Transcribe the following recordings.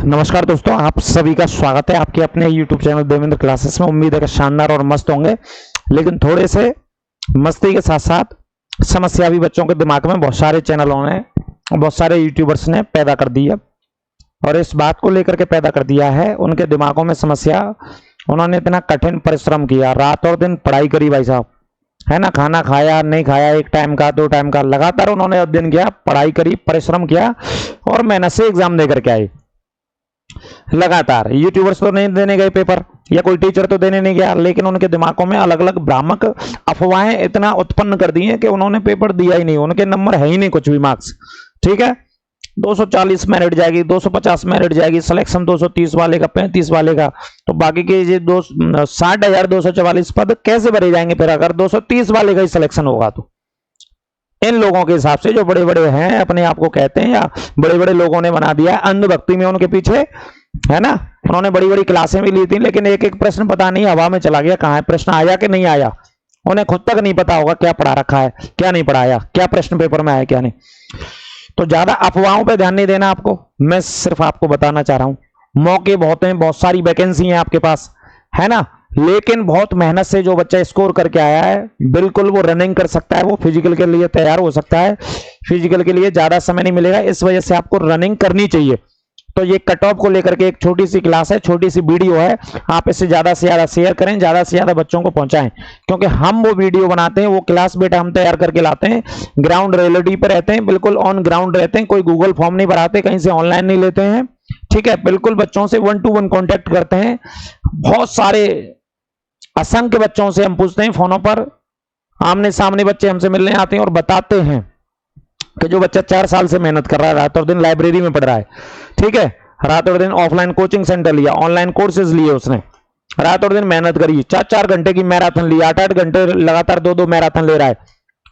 नमस्कार दोस्तों, आप सभी का स्वागत है आपके अपने YouTube चैनल देवेंद्र क्लासेस में। उम्मीद है कि शानदार और मस्त होंगे, लेकिन थोड़े से मस्ती के साथ साथ समस्या भी बच्चों के दिमाग में बहुत सारे चैनलों ने, बहुत सारे यूट्यूबर्स ने पैदा कर दी है। और इस बात को लेकर के पैदा कर दिया है उनके दिमागों में समस्या। उन्होंने इतना कठिन परिश्रम किया, रात और दिन पढ़ाई करी भाई साहब, है ना। खाना खाया नहीं खाया, एक टाइम का दो टाइम का, लगातार उन्होंने अध्ययन किया, पढ़ाई करी, परिश्रम किया और मेहनत से एग्जाम दे करके आए लगातार। यूट्यूबर्स तो नहीं देने गए पेपर, या कोई टीचर तो देने नहीं गया, लेकिन उनके दिमागों में अलग अलग भ्रामक अफवाहें इतना उत्पन्न कर दी हैं कि उन्होंने पेपर दिया ही नहीं, उनके नंबर है ही नहीं, कुछ भी मार्क्स। ठीक है, 240 मेरिट जाएगी, 250 मेरिट जाएगी, सिलेक्शन 230 वाले का, 35 वाले का, तो बाकी के ये 60,244 पद कैसे भरे जाएंगे फिर अगर 230 वाले का ही सिलेक्शन होगा तो। इन लोगों के हिसाब से जो बड़े बड़े हैं, अपने आप को कहते हैं, या बड़े बड़े लोगों ने बना दिया है अंधभक्ति में उनके पीछे, है ना। उन्होंने बड़ी बड़ी क्लासें भी ली थी, लेकिन एक एक प्रश्न पता नहीं हवा में चला गया, कहां है प्रश्न, आया कि नहीं आया, उन्हें खुद तक नहीं पता होगा क्या पढ़ा रखा है, क्या नहीं पढ़ाया, क्या प्रश्न पेपर में आया क्या नहीं। तो ज्यादा अफवाहों पर ध्यान नहीं देना आपको, मैं सिर्फ आपको बताना चाह रहा हूं मौके बहुत हैं, बहुत सारी वैकेंसी है आपके पास, है ना। लेकिन बहुत मेहनत से जो बच्चा स्कोर करके आया है, बिल्कुल वो रनिंग कर सकता है, वो फिजिकल के लिए तैयार हो सकता है। फिजिकल के लिए ज्यादा समय नहीं मिलेगा, इस वजह से आपको रनिंग करनी चाहिए। तो ये कट ऑफ को लेकर के एक छोटी सी क्लास है, छोटी सी वीडियो है, आप इसे ज्यादा से ज्यादा शेयर करें, ज्यादा से ज्यादा बच्चों को पहुंचाएं, क्योंकि हम वो वीडियो बनाते हैं, वो क्लास बेटा हम तैयार करके लाते हैं, ग्राउंड रियलिटी पे रहते हैं, बिल्कुल ऑन ग्राउंड रहते हैं, कोई गूगल फॉर्म नहीं भराते, कहीं से ऑनलाइन नहीं लेते हैं। ठीक है, बिल्कुल बच्चों से 1 to 1 कॉन्टेक्ट करते हैं। बहुत सारे असंख्य बच्चों से हम पूछते हैं फोनों पर, आमने सामने बच्चे हमसे मिलने आते हैं और बताते हैं कि जो बच्चा 4 साल से मेहनत कर रहा है, रात और दिन लाइब्रेरी में पढ़ रहा है, ठीक है, रात और दिन ऑफलाइन कोचिंग सेंटर लिया, ऑनलाइन कोर्सेज लिए उसने, रात और दिन मेहनत करी, 4-4 घंटे की मैराथन ली, 8-8 घंटे लगातार 2-2 मैराथन ले रहा है।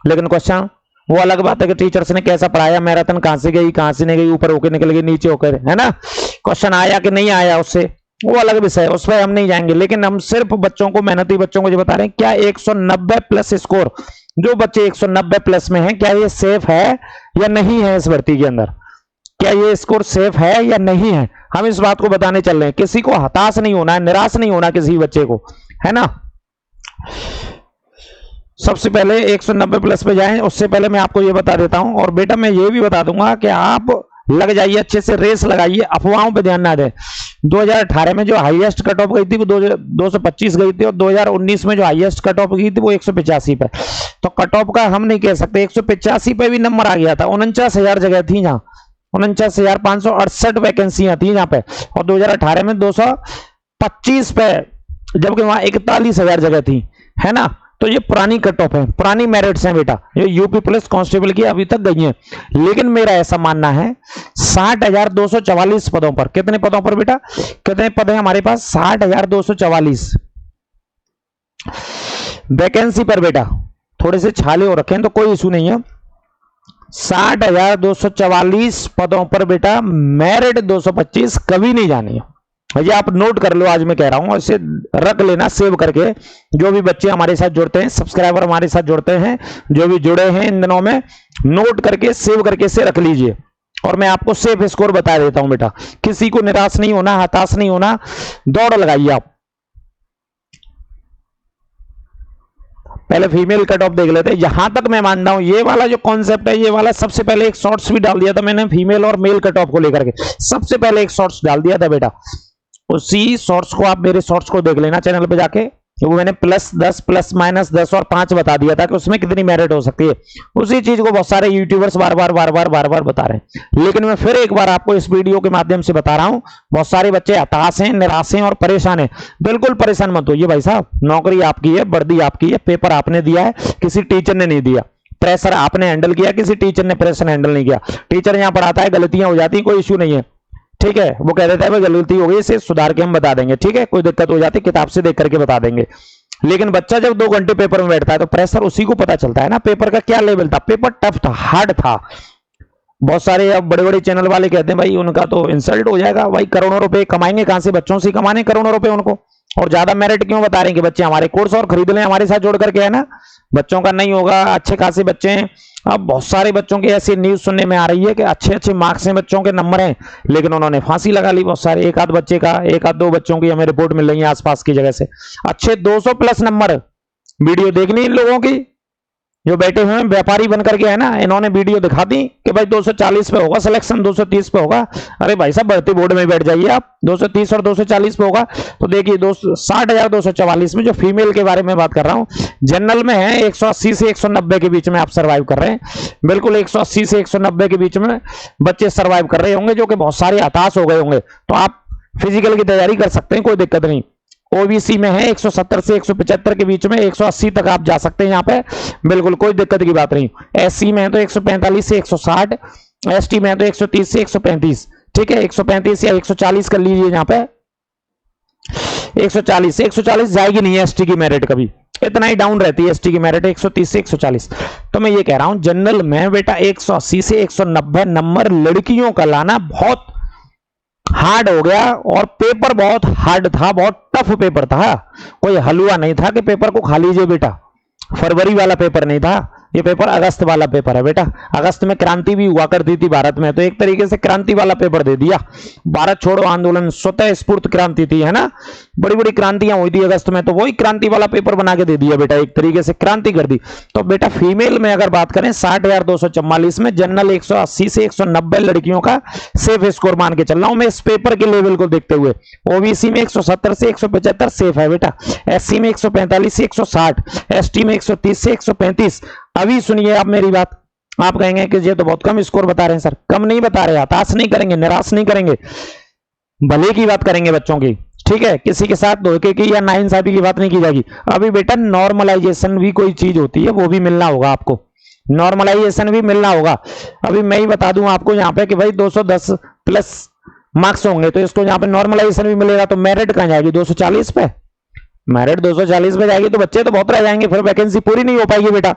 लेकिन क्वेश्चन वो अलग बात है कि टीचर्स ने कैसा पढ़ाया, मैराथन कहां से गई, कहां से नहीं गई, ऊपर होकर निकल गई, नीचे होकर, है ना। क्वेश्चन आया कि नहीं आया, उससे वो अलग विषय है, उस पर हम नहीं जाएंगे। लेकिन हम सिर्फ बच्चों को, मेहनती बच्चों को जो बता रहे हैं, क्या 190 प्लस स्कोर, जो बच्चे 190 प्लस में हैं, क्या ये सेफ है या नहीं है इस भर्ती के अंदर, क्या ये स्कोर सेफ है या नहीं है, हम इस बात को बताने चल रहे हैं। किसी को हताश नहीं होना है, निराश नहीं होना किसी बच्चे को, है ना। सबसे पहले 190 प्लस पे जाएं, उससे पहले मैं आपको ये बता देता हूं, और बेटा मैं ये भी बता दूंगा कि आप लग जाइए, अच्छे से रेस लगाइए, अफवाहों पे ध्यान ना दें। 2018 में जो हाईएस्ट कट ऑफ गई थी वो 225 गई थी, और 2019 में जो हाईएस्ट कट ऑफ गई थी वो 185 पे। तो कट ऑफ का हम नहीं कह सकते, 185 पे भी नंबर आ गया था, 49,000 जगह थी जहां, 49,568 वैकेंसियां थी यहाँ पे, और 2018 में 225 पे, जबकि वहां 41,000 जगह थी, है ना। तो ये पुरानी कट ऑफ है, पुरानी मेरिट्स हैं बेटा, ये यूपी पुलिस कांस्टेबल की अभी तक गई हैं। लेकिन मेरा ऐसा मानना है 60,244 पदों पर, कितने पदों पर बेटा, कितने पद हैं हमारे पास, 60,244 वैकेंसी पर बेटा। थोड़े से छाले हो रखे हैं तो कोई इशू नहीं है, 60,244 पदों पर बेटा मेरिट 225 कभी नहीं जानी है। ये आप नोट कर लो, आज मैं कह रहा हूं, इसे रख लेना सेव करके। जो भी बच्चे हमारे साथ जुड़ते हैं, सब्सक्राइबर हमारे साथ जुड़ते हैं, जो भी जुड़े हैं इन दिनों में, नोट करके सेव करके इसे रख लीजिए। और मैं आपको सेफ स्कोर बता देता हूं बेटा, किसी को निराश नहीं होना, हताश नहीं होना, दौड़ लगाइए आप। पहले फीमेल कट ऑफ देख लेते हैं। यहां तक मैं मानता हूं ये वाला जो कॉन्सेप्ट है, ये वाला सबसे पहले एक शॉर्ट्स भी डाल दिया था मैंने फीमेल और मेल कट ऑफ को लेकर के, सबसे पहले एक शॉर्ट्स डाल दिया था बेटा। उसी शॉर्ट्स को आप मेरे शॉर्ट्स को देख लेना चैनल पे जाके, वो मैंने +10 +-10 और 5 बता दिया था कि उसमें कितनी मेरिट हो सकती है। उसी चीज को बहुत सारे यूट्यूबर्स बार बार बता रहे हैं, लेकिन मैं फिर एक बार आपको इस वीडियो के माध्यम से बता रहा हूं, बहुत सारे बच्चे हताश हैं, निराश हैं और परेशान हैं। बिल्कुल परेशान मत होइए भाई साहब, नौकरी आपकी है, वर्दी आपकी है, पेपर आपने दिया है, किसी टीचर ने नहीं दिया, प्रेशर आपने हैंडल किया, किसी टीचर ने प्रेशर हैंडल नहीं किया। टीचर यहां पढ़ाता है, गलतियां हो जाती, कोई इश्यू नहीं है, ठीक है, वो कह देता है भाई गलती हो गई, इसे सुधार के हम बता देंगे, ठीक है, कोई दिक्कत हो जाती किताब से देख करके बता देंगे। लेकिन बच्चा जब 2 घंटे पेपर में बैठता है तो प्रेशर उसी को पता चलता है ना, पेपर का क्या लेवल था, पेपर टफ था, हार्ड था। बहुत सारे अब बड़े बड़े चैनल वाले कहते हैं भाई उनका तो इंसल्ट हो जाएगा, भाई करोड़ों रुपए कमाएंगे कहां से, बच्चों से कमाने करोड़ों रुपए उनको, और ज्यादा मेरिट क्यों बता रहे हैं कि बच्चे हमारे कोर्स और खरीद लें हमारे साथ जोड़ करके, है ना। बच्चों का नहीं होगा, अच्छे खासे बच्चे हैं। अब बहुत सारे बच्चों की ऐसी न्यूज सुनने में आ रही है कि अच्छे अच्छे मार्क्स हैं, बच्चों के नंबर हैं, लेकिन उन्होंने फांसी लगा ली बहुत सारे। एक आध बच्चे का, एक आध दो बच्चों की हमें रिपोर्ट मिल रही है आसपास की जगह से। अच्छे 200 प्लस नंबर। वीडियो देखनी इन लोगों की जो बैठे हुए हैं व्यापारी बनकर के, है ना। इन्होंने वीडियो दिखा दी कि भाई 240 पे होगा सिलेक्शन, 230 पे होगा। अरे भाई साहब भर्ती बोर्ड में बैठ जाइए आप, 230 और 240 पे होगा। तो देखिए 60,244 में, जो फीमेल के बारे में बात कर रहा हूं, जनरल में है 180 से 190 के बीच में आप सर्वाइव कर रहे हैं। बिल्कुल 180 से 190 के बीच में बच्चे सर्वाइव कर रहे होंगे, जो कि बहुत सारे हताश हो गए होंगे। तो आप फिजिकल की तैयारी कर सकते हैं, कोई दिक्कत नहीं। ओबीसी में है 170 से 175 के बीच में, 180 तक आप जा सकते हैं यहाँ पे, बिल्कुल कोई दिक्कत की बात नहीं। एससी में है तो 145 से 160, एसटी में है तो 130 से 135, ठीक है। 135 या 140 कर लीजिए यहाँ पे। 140 जाएगी नहीं है एसटी की मेरिट, कभी इतना ही डाउन रहती है एसटी की मेरिट, 130 से 140। तो मैं ये कह रहा हूं जनरल में बेटा 180 से 190 नंबर लड़कियों का लाना बहुत हार्ड हो गया, और पेपर बहुत हार्ड था, बहुत टफ पेपर था। कोई हलवा नहीं था कि पेपर को खा लीजिए बेटा। फरवरी वाला पेपर नहीं था, ये पेपर अगस्त वाला पेपर है बेटा। अगस्त में क्रांति भी हुआ करती थी भारत में, तो एक तरीके से क्रांति वाला पेपर दे दिया। भारत छोड़ो आंदोलन स्वतः स्फूर्त क्रांति थी, है ना। बड़ी बड़ी क्रांतियां हुई थी अगस्त में, तो वही क्रांति वाला पेपर बना के दे दिया बेटा, एक तरीके से क्रांति कर दी। तो बेटा फीमेल में अगर बात करें 60,244 में, जनरल 180 से 190 लड़कियों का सेफ स्कोर मान के चल रहा हूं मैं इस पेपर के लेवल को देखते हुए। ओबीसी में 170 से 175 सेफ है बेटा, एससी में 145 से 160, एसटी में 130 से 135। अभी सुनिए आप मेरी बात, आप कहेंगे कि ये तो बहुत कम स्कोर बता रहे हैं सर। कम नहीं बता रहे, हताश नहीं करेंगे, निराश नहीं करेंगे, भले की बात करेंगे बच्चों की, ठीक है। किसी के साथ धोखे की या नाइंसाफी की बात नहीं की जाएगी। अभी बेटा नॉर्मलाइजेशन भी कोई चीज होती है, वो भी मिलना होगा आपको, नॉर्मलाइजेशन भी मिलना होगा। अभी मैं ही बता दूं आपको यहाँ पे कि भाई 210 प्लस मार्क्स होंगे तो इसको यहाँ पे नॉर्मलाइजेशन भी मिलेगा, तो मेरिट कहां जाएगी 240 पे। मेरिट 240 पे जाएगी तो बच्चे तो बहुत रह जाएंगे, फिर वैकेंसी पूरी नहीं हो पाएगी बेटा,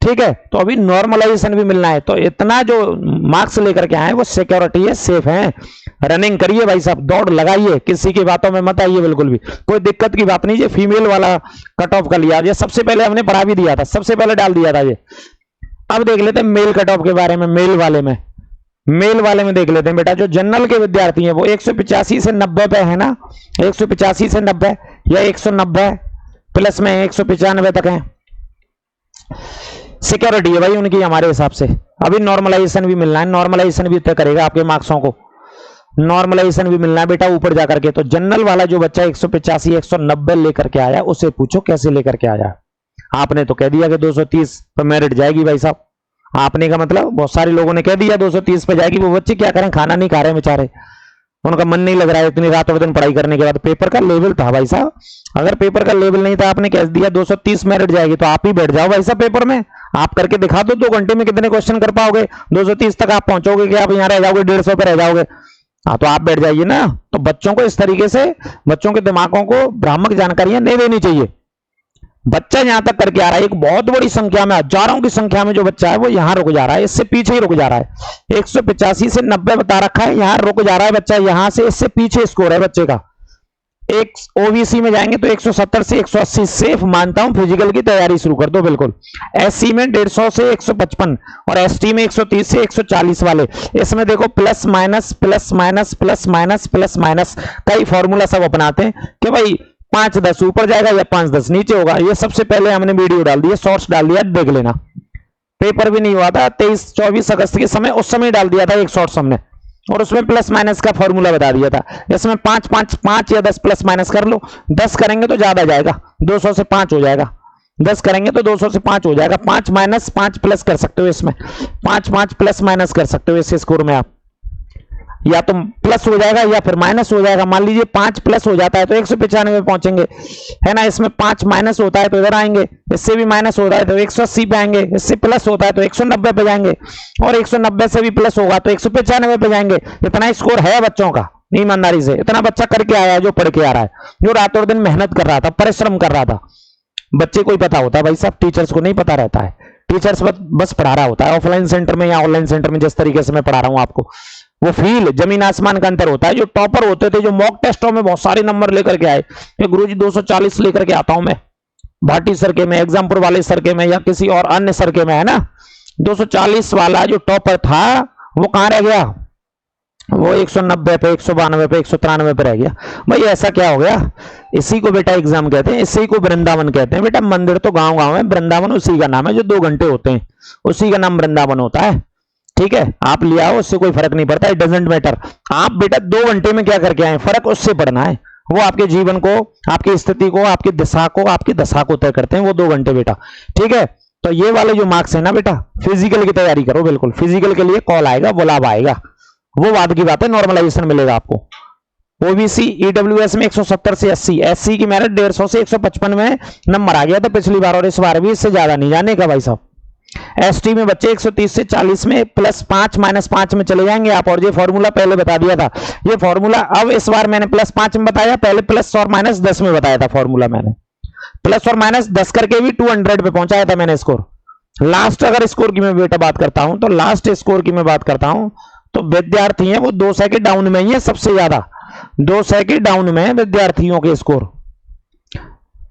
ठीक है। तो अभी नॉर्मलाइजेशन भी मिलना है, तो इतना जो मार्क्स लेकर के आए वो सिक्योरिटी है, सेफ है। रनिंग करिए भाई साहब, दौड़ लगाइए, किसी की बातों में मत आइए, बिल्कुल भी कोई दिक्कत की बात नहीं। ये फीमेल वाला कट ऑफ कर लिया, ये सबसे पहले हमने पढ़ा भी दिया था, सबसे पहले डाल दिया था ये। अब देख लेते हैं मेल कट ऑफ के बारे में। मेल वाले में देख लेते हैं बेटा, जो जनरल के विद्यार्थी हैं वो 185 से 90 पे है ना, 185 से 90 या 190 प्लस में 195 तक है। सिक्योरिटी है भाई उनकी हमारे हिसाब से। अभी नॉर्मलाइजेशन भी मिलना है, नॉर्मलाइजेशन भी तय करेगा आपके मार्क्सों को, नॉर्मलाइजेशन भी मिलना है बेटा ऊपर जाकर के। तो जनरल वाला जो बच्चा 185 190 लेकर के आया, उसे पूछो कैसे लेकर के आया। आपने तो कह दिया कि 230 पे मेरिट जाएगी भाई साहब, आपने का मतलब बहुत सारे लोगों ने कह दिया 230 पे जाएगी। वो बच्चे क्या करें, खाना नहीं खा रहे बेचारे, उनका मन नहीं लग रहा है इतनी रात और दिन पढ़ाई करने के बाद। पेपर का लेवल था भाई साहब, अगर पेपर का लेवल नहीं था, आपने कह दिया 230 मेरिट जाएगी, तो आप ही बैठ जाओ भाई साहब पेपर में। आप करके दिखा दो 2 घंटे में कितने क्वेश्चन कर पाओगे, 230 तक आप पहुंचोगे कि आप यहाँ रह जाओगे 150 पे रह जाओगे। हाँ तो आप बैठ जाइए ना। तो बच्चों को इस तरीके से, बच्चों के दिमागों को भ्रामक जानकारियां नहीं देनी चाहिए। बच्चा यहां तक करके आ रहा है, एक बहुत बड़ी संख्या में, हजारों की संख्या में जो बच्चा है वो यहां रुक जा रहा है, इससे पीछे ही रुक जा रहा है। 185 से 90 बता रखा है, यहां रुक जा रहा है बच्चा, यहां से इससे पीछे स्कोर है बच्चे का। एक ओबीसी में जाएंगे तो 170 से 180 सेफ मानता हूं, फिजिकल की तैयारी शुरू कर दो बिल्कुल। एससी में 150 से 155 और एसटी में 130 से 140 वाले। इसमें देखो plus minus plus minus plus minus plus minus कई फॉर्मूला सब अपनाते हैं कि भाई 5-10 ऊपर जाएगा या 5-10 नीचे होगा। ये सबसे पहले हमने वीडियो डाल दिया, शॉर्ट्स डाल दिया, देख लेना। पेपर भी नहीं हुआ था 23-24 अगस्त के समय, उस समय डाल दिया था एक शॉर्ट्स हमने, और उसमें प्लस माइनस का फॉर्मूला बता दिया था। इसमें 5 या 10 प्लस माइनस कर लो, 10 करेंगे तो ज्यादा जाएगा, 200 से 5 हो जाएगा। 10 करेंगे तो 200 से 5 हो जाएगा। 5 माइनस 5 प्लस कर सकते हो, इसमें 5 प्लस माइनस कर सकते हो इस स्कोर में आप, या तो प्लस हो जाएगा या फिर माइनस हो जाएगा। मान लीजिए 5 प्लस हो जाता है तो 195 पहुंचेंगे, है ना। इसमें 5 माइनस होता है तो इधर आएंगे, इससे भी माइनस होता है तो 180 पे आएंगे, इससे प्लस होता है तो 190 पे जाएंगे, और 190 से भी प्लस होगा तो 195 पे जाएंगे। इतना स्कोर है बच्चों का, ईमानदारी से इतना बच्चा करके आया है, जो पढ़ के आ रहा है, जो रात और दिन मेहनत कर रहा था, परिश्रम कर रहा था। बच्चे को ही पता होता है भाई साहब, टीचर्स को नहीं पता रहता है। टीचर्स बस पढ़ा रहा होता है। ऑफलाइन सेंटर में या ऑनलाइन सेंटर में जिस तरीके से मैं पढ़ा रहा हूं आपको, वो फील जमीन आसमान का अंतर होता है। जो टॉपर होते थे, जो मॉक टेस्टों में बहुत सारे नंबर लेकर के आए कि गुरुजी 240 लेकर के आता हूं मैं, भाटी सर के में, एग्जामपुर वाले सर के में, या किसी और अन्य सर के में, है ना, 240 वाला जो टॉपर था वो कहां रह गया? वो 190 पे, 192 पे, 193 पे रह गया। भाई ऐसा क्या हो गया? इसी को बेटा एग्जाम कहते हैं, इसी को वृंदावन कहते हैं। बेटा मंदिर तो गांव गांव है, वृंदावन उसी का नाम है। जो 2 घंटे होते हैं उसी का नाम वृंदावन होता है। ठीक है, आप ले आओ, उससे कोई फर्क नहीं पड़ता, इट डजंट मैटर। आप बेटा 2 घंटे में क्या करके आए, फर्क उससे पड़ना है। वो आपके जीवन को, आपकी स्थिति को, आपकी दिशा को, आपकी दशा को तय करते हैं वो 2 घंटे बेटा। ठीक है, तो ये वाले जो मार्क्स है ना बेटा, फिजिकल की तैयारी करो, बिल्कुल फिजिकल के लिए कॉल आएगा, बुलावा आएगा, वो बाद की बात है, नॉर्मलाइजेशन मिलेगा आपको। ओबीसी ईडब्ल्यूएस में 170 से 80, एससी की मेरिट 150 से 155 में नंबर आ गया था पिछली बार, और इस बार भी इससे ज्यादा नहीं जाने का भाई साहब। एसटी में बच्चे 130 से 40 में +5 -5 में चले जाएंगे आप। और ये फॉर्मूला पहले बता दिया था, ये फॉर्मूला अब इस बार मैंने +5 में बताया, पहले प्लस और माइनस 10 में बताया था फॉर्मूला। मैंने प्लस और माइनस 10 करके भी 200 पे पहुंचाया था मैंने स्कोर। लास्ट अगर स्कोर की मैं बेटा बात करता हूं, तो लास्ट स्कोर की मैं बात करता हूं, तो विद्यार्थी हैं वो 200 के डाउन में ही है सबसे ज्यादा। 200 के डाउन में विद्यार्थियों के स्कोर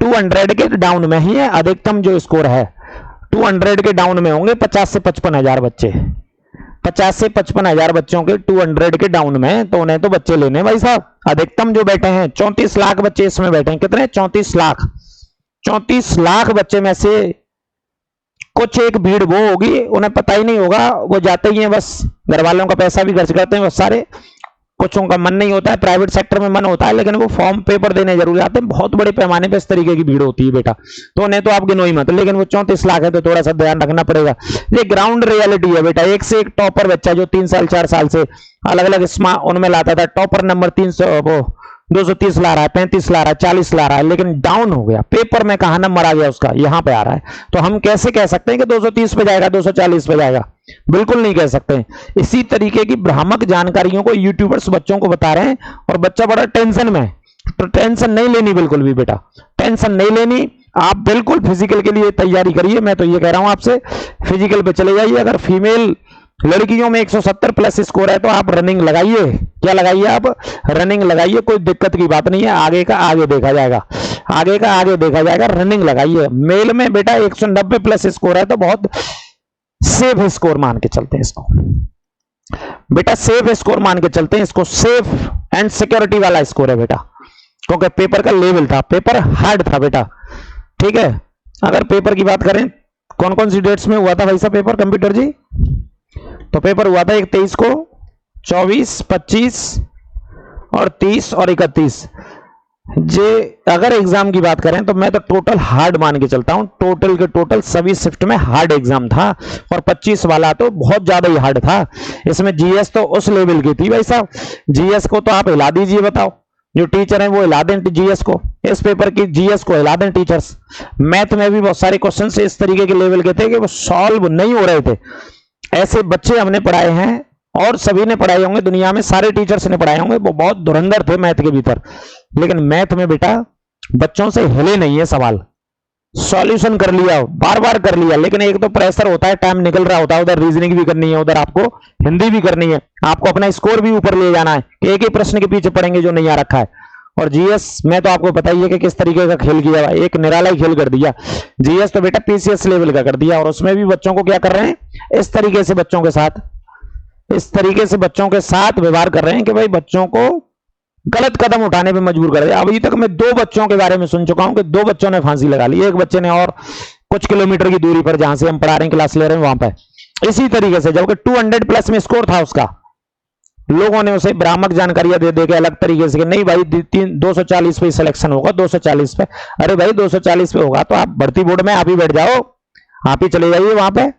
200 के डाउन में ही है। अधिकतम जो स्कोर है 200 के डाउन में होंगे 50 से 55 हजार बच्चे। 50 से 55 हजार बच्चों के 200 के डाउन में, तो उन्हें तो बच्चे लेने भाई साहब। अधिकतम जो बैठे हैं 34 लाख बच्चे इसमें बैठे हैं। कितने? 34 लाख। 34 लाख बच्चे में से कुछ एक भीड़ वो होगी, उन्हें पता ही नहीं होगा, वो जाते ही हैं बस, घर वालों का पैसा भी खर्च करते हैं बस सारे। कुछों का मन नहीं होता है, प्राइवेट सेक्टर में मन होता है, लेकिन वो फॉर्म पेपर देने जरूर आते हैं। बहुत बड़े पैमाने पे इस तरीके की भीड़ होती है बेटा, तो उन्हें तो आप गिनो ही मत। लेकिन वो 34 लाख है तो थोड़ा सा ध्यान रखना पड़ेगा। ये ग्राउंड रियलिटी है बेटा। एक से एक टॉपर बच्चा जो 3 साल 4 साल से अलग अलग उनमें लाता था, टॉपर नंबर 230 ला रहा है, 35 ला रहा है, 40 ला रहा है, लेकिन डाउन हो गया पेपर में। कहां नंबर आ गया उसका? यहां पे आ रहा है। तो हम कैसे कह सकते हैं कि 230 पे जाएगा, 240 पे जाएगा? बिल्कुल नहीं कह सकते। इसी तरीके की भ्रामक जानकारियों को यूट्यूबर्स बच्चों को बता रहे हैं, और बच्चा बड़ा टेंशन में है। तो टेंशन नहीं लेनी बिल्कुल भी बेटा, टेंशन नहीं लेनी। आप बिल्कुल फिजिकल के लिए तैयारी करिए। मैं तो ये कह रहा हूं आपसे, फिजिकल पे चले जाइए। अगर फीमेल लड़कियों में 170 प्लस स्कोर है तो आप रनिंग लगाइए। क्या लगाइए? आप रनिंग लगाइए, कोई दिक्कत की बात नहीं है। आगे का आगे देखा जाएगा, आगे का आगे देखा जाएगा। रनिंग लगाइए। मेल में बेटा 190 प्लस स्कोर है तो बहुत सेफ स्कोर मान के चलते हैं इसको बेटा, सेफ स्कोर मान के चलते हैं इसको। सेफ एंड सिक्योरिटी वाला स्कोर है बेटा, क्योंकि पेपर का लेवल था, पेपर हार्ड था बेटा। ठीक है, अगर पेपर की बात करें, कौन कौन सी डेट्स में हुआ था भाई साहब पेपर कंप्यूटर जी? तो पेपर हुआ था 23 को, 24, 25 और 30 और 31। जे अगर एग्जाम की बात करें तो मैं तो टोटल हार्ड मान के चलता हूं। टोटल के टोटल सभी शिफ्ट में हार्ड एग्जाम था, और 25 वाला तो बहुत ज्यादा ही हार्ड था। इसमें जीएस तो उस लेवल की थी भाई साहब। जीएस को तो आप हिला दीजिए, बताओ जो टीचर हैं वो हिला दें जीएस को। इस पेपर की जीएस को हिला दें टीचर्स। मैथ में भी बहुत सारे क्वेश्चन से इस तरीके के लेवल के थे कि वो सॉल्व नहीं हो रहे थे। ऐसे बच्चे हमने पढ़ाए हैं, और सभी ने पढ़ाए होंगे, दुनिया में सारे टीचर्स ने पढ़ाए होंगे। वो बहुत धुरंधर थे मैथ के भीतर, लेकिन मैथ में बेटा बच्चों से हिले नहीं है सवाल। सॉल्यूशन कर लिया, बार बार कर लिया, लेकिन एक तो प्रेशर होता है, टाइम निकल रहा होता है, उधर रीजनिंग भी करनी है, उधर आपको हिंदी भी करनी है, आपको अपना स्कोर भी ऊपर ले जाना है कि एक ही प्रश्न के पीछे पढ़ेंगे जो नहीं आ रखा है। और जीएस में तो आपको पता ही है कि किस तरीके का खेल किया, एक निराला ही खेल कर दिया। जीएस तो बेटा पीसीएस लेवल का कर दिया, और उसमें भी बच्चों को क्या कर रहे हैं? इस तरीके से बच्चों के साथ, इस तरीके से बच्चों के साथ व्यवहार कर रहे हैं कि भाई बच्चों को गलत कदम उठाने पे मजबूर कर दिया। अभी तक मैं 2 बच्चों के बारे में सुन चुका हूं कि 2 बच्चों ने फांसी लगा ली, एक बच्चे ने और कुछ किलोमीटर की दूरी पर जहां से हम पढ़ा रहे हैं, क्लास ले रहे हैं वहां पे। इसी तरीके से जबकि 200 प्लस में स्कोर था उसका, लोगों ने उसे भ्रामक जानकारियां दे दे के अलग तरीके से कि नहीं भाई 240 पे सिलेक्शन होगा, 240 पे। अरे भाई 240 पे होगा तो आप भर्ती बोर्ड में आप ही बैठ जाओ, आप ही चले जाइए वहां पे।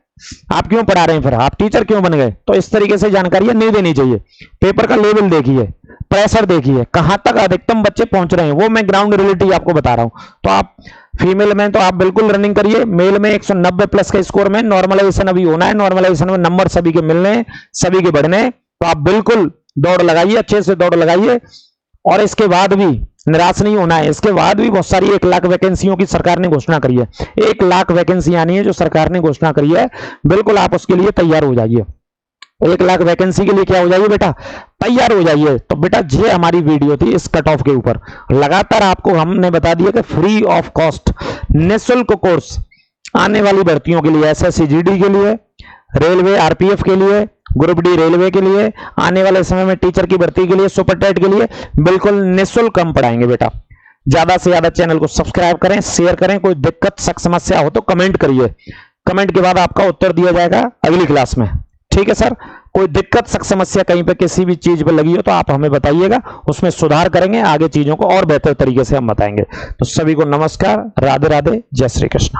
आप क्यों पढ़ा रहे हैं फिर? आप टीचर क्यों बन गए? तो इस तरीके से जानकारियां नहीं देनी चाहिए। पेपर का लेवल देखिए, प्रेशर देखिए, कहां तक अधिकतम बच्चे पहुंच रहे हैं, वो मैं ग्राउंड रियलिटी आपको बता रहा हूं। तो आप फीमेल में तो आप बिल्कुल रनिंग करिए। मेल में 190 प्लस का स्कोर में नॉर्मलाइजेशन अभी होना है, नॉर्मलाइजेशन में नंबर सभी के मिलने, सभी के बढ़ने, तो आप बिल्कुल दौड़ लगाइए, अच्छे से दौड़ लगाइए। और इसके बाद भी निराश नहीं होना है। इसके बाद भी बहुत सारी 1 लाख वैकेंसियों की सरकार ने घोषणा करी है। 1 लाख वैकेंसी आनी है जो सरकार ने घोषणा करी है, बिल्कुल आप उसके लिए तैयार हो जाइए। 1 लाख वैकेंसी के लिए क्या हो जाइए बेटा, तैयार हो जाइए। तो बेटा ये हमारी वीडियो थी इस कट ऑफ के ऊपर। लगातार आपको हमने बता दिया कि फ्री ऑफ कॉस्ट निःशुल्क कोर्स आने वाली भर्तियों के लिए, एसएससी जीडी के लिए, रेलवे आरपीएफ के लिए, ग्रुप डी रेलवे के लिए, आने वाले समय में टीचर की भर्ती के लिए, सुपर टेट के लिए बिल्कुल निःशुल्क हम पढ़ाएंगे बेटा। ज्यादा से ज्यादा चैनल को सब्सक्राइब करें, शेयर करें। कोई दिक्कत समस्या हो तो कमेंट करिए, कमेंट के बाद आपका उत्तर दिया जाएगा अगली क्लास में। ठीक है सर, कोई दिक्कत समस्या कहीं पे किसी भी चीज पे लगी हो तो आप हमें बताइएगा, उसमें सुधार करेंगे, आगे चीजों को और बेहतर तरीके से हम बताएंगे। तो सभी को नमस्कार, राधे राधे, जय श्री कृष्ण।